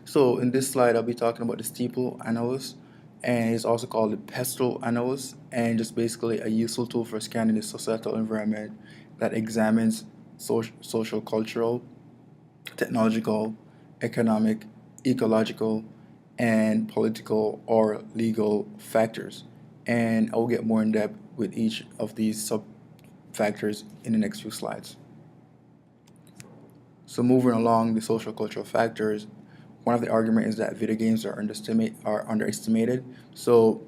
So in this slide, I'll be talking about the steeple analysis, and it's also called the pestle analysis, and just basically a useful tool for scanning the societal environment that examines social, cultural, technological, economic, ecological, and political or legal factors. And I will get more in depth with each of these sub factors in the next few slides. So moving along the social cultural factors, one of the arguments is that video games are underestimated. So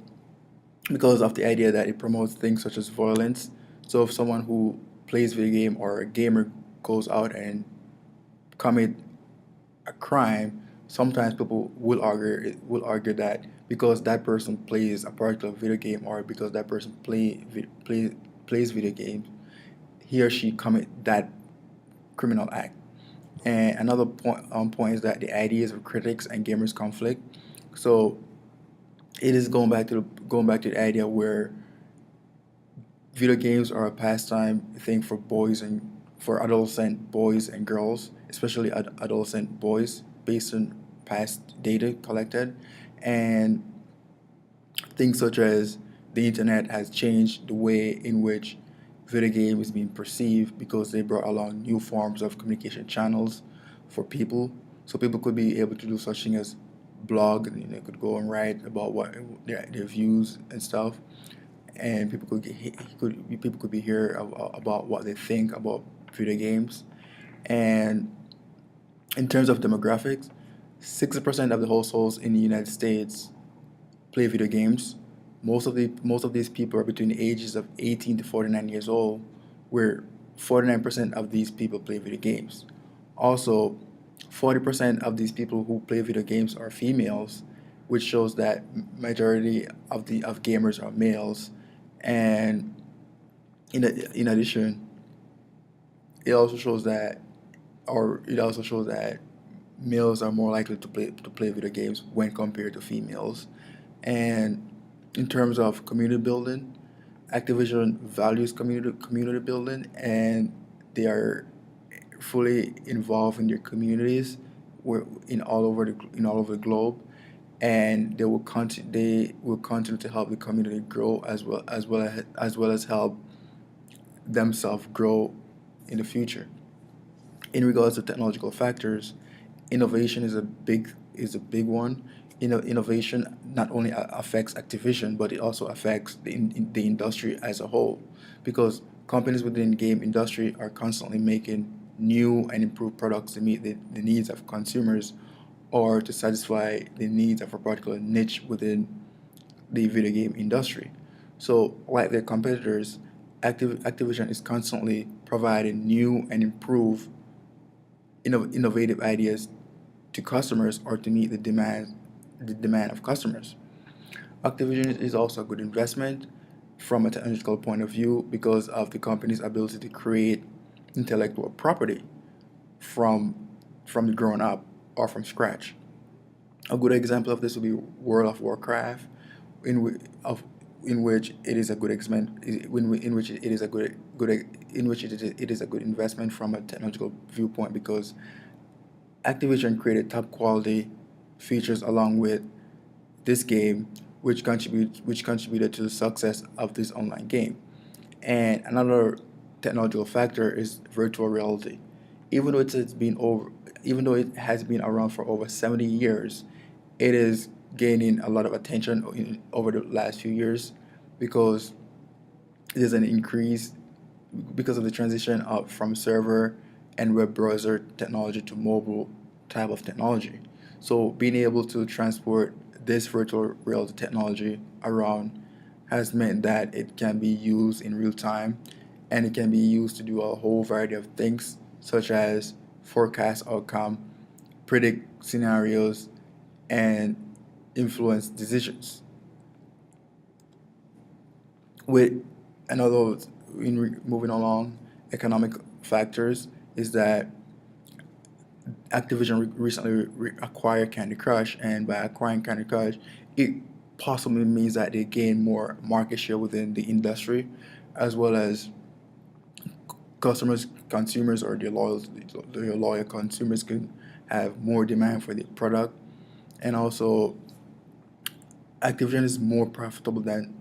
because of the idea that it promotes things such as violence. So if someone who plays video game or a gamer goes out and commit a crime, sometimes people will argue that because that person plays a particular video game or because that person plays video games, he or she commit that criminal act. And another point is that the ideas of critics and gamers conflict. So it is going back to the idea where video games are a pastime thing for boys and for adolescent boys and girls, especially adolescent boys, based on past data collected, and things such as the internet has changed the way in which video game is being perceived because they brought along new forms of communication channels for people. So people could be able to do such thing as blog, and they could go and write about what their views and stuff, and people could be here about what they think about video games. And in terms of demographics, 60% of the households in the United States play video games. Most of these people are between the ages of 18 to 49 years old, where 49% of these people play video games. Also, 40% of these people who play video games are females, which shows that majority of gamers are males. And in addition, it also shows that males are more likely to play video games when compared to females. And in terms of community building, Activision values community building, and they are fully involved in their communities in all over the globe, and they will continue to help the community grow as well as help themselves grow in the future. In regards to technological factors, innovation is a big one. Innovation not only affects Activision, but it also affects the industry as a whole, because companies within the game industry are constantly making new and improved products to meet the needs of consumers or to satisfy the needs of a particular niche within the video game industry. So, like their competitors, Activision is constantly providing new and improved innovative ideas to customers or to meet the demand of customers. Activision is also a good investment from a technological point of view because of the company's ability to create intellectual property from from the ground up or from scratch. A good example of this would be World of Warcraft, in which it is a good investment, in which it is a good investment from a technological viewpoint because Activision created top quality features along with this game, which contributed to the success of this online game. And another technological factor is virtual reality. Even though it's been over, even though it has been around for over 70 years, it is gaining a lot of attention over the last few years because there's an increase because of the transition from server and web browser technology to mobile type of technology. So being able to transport this virtual reality technology around has meant that it can be used in real time, and it can be used to do a whole variety of things such as forecast outcome, predict scenarios, and influence decisions. With another moving along, economic factors is that Activision recently acquired Candy Crush, and by acquiring Candy Crush, it possibly means that they gain more market share within the industry, as well as consumers or their loyal consumers can have more demand for the product, and also Activision is more profitable than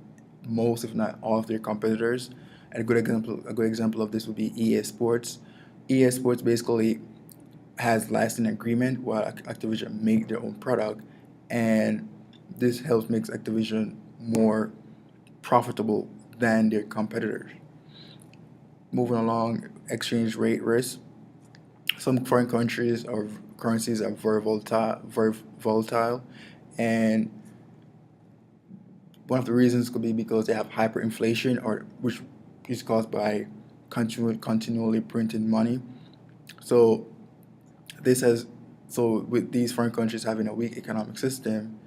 most, if not all, of their competitors. And a good example of this would be EA Sports. EA Sports basically has licensing agreement while Activision make their own product, and this helps makes Activision more profitable than their competitors. Moving along, exchange rate risk. Some foreign countries or currencies are very volatile, and one of the reasons could be because they have hyperinflation, or which is caused by continually printing money. So this has so with these foreign countries having a weak economic system,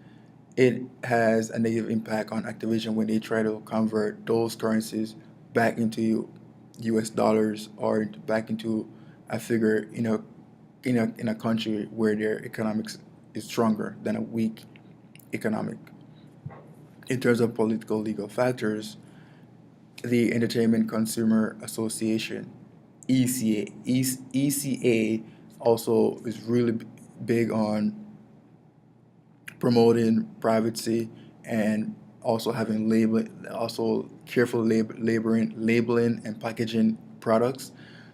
it has a negative impact on Activision when they try to convert those currencies back into U.S. dollars or back into a figure in a country where their economics is stronger than a weak economic. In terms of political legal factors, the Entertainment Consumer Association ECA also is really big on promoting privacy and also having also careful labeling and packaging products.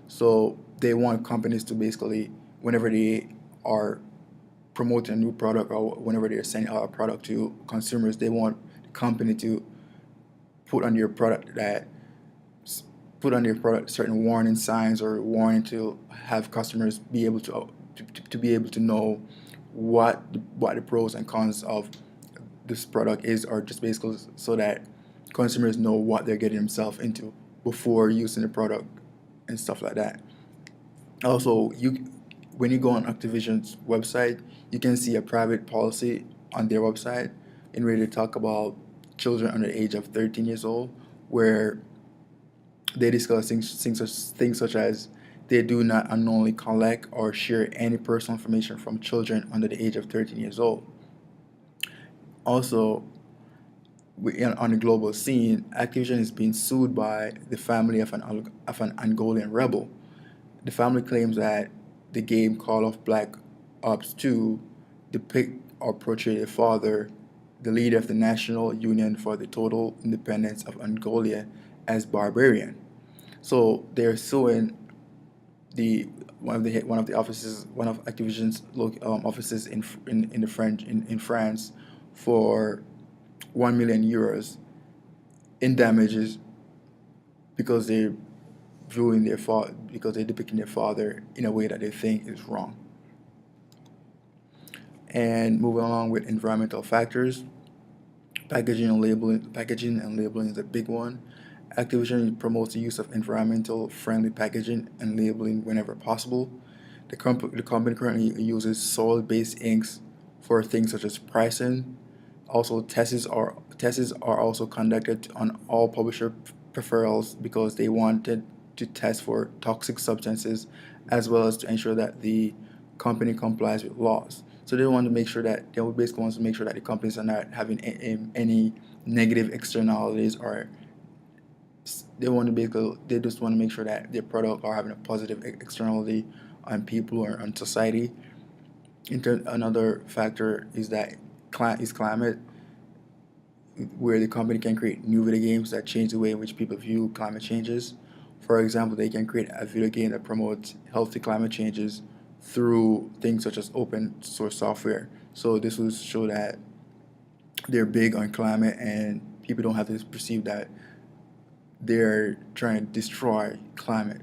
So they want companies to basically, whenever they are promoting a new product or whenever they're sending out a product to consumers, they want the company to put on your product that put on your product certain warning signs or warning to have customers be able to be able to know what the pros and cons of this product is, or just basically so that consumers know what they're getting themselves into before using the product and stuff like that. Also, when you go on Activision's website, you can see a private policy on their website in where they talk about children under the age of 13 years old, where they discuss things such as they do not unknowingly collect or share any personal information from children under the age of 13 years old. Also, on the global scene, Activision is being sued by the family of an Angolan rebel. The family claims that the game Call of Black Ops 2 depict or portray a father, the leader of the National Union for the Total Independence of Angola, as barbarian. So they're suing the one of the offices, one of Activision's offices in France for 1 million euros in damages because because they're depicting their father in a way that they think is wrong. And moving along with environmental factors, packaging and labeling is a big one. Activision promotes the use of environmental friendly packaging and labeling whenever possible. The company currently uses solid-based inks for things such as pricing. Also, tests are also conducted on all publisher peripherals because they wanted to test for toxic substances as well as to ensure that the company complies with laws. So they basically want to make sure that the companies are not having any negative externalities, or they just want to make sure that their product are having a positive externality on people or on society. Another factor is climate, where the company can create new video games that change the way in which people view climate changes. For example, they can create a video game that promotes healthy climate changes through things such as open source software. So this will show that they're big on climate and people don't have to perceive that they're trying to destroy climate.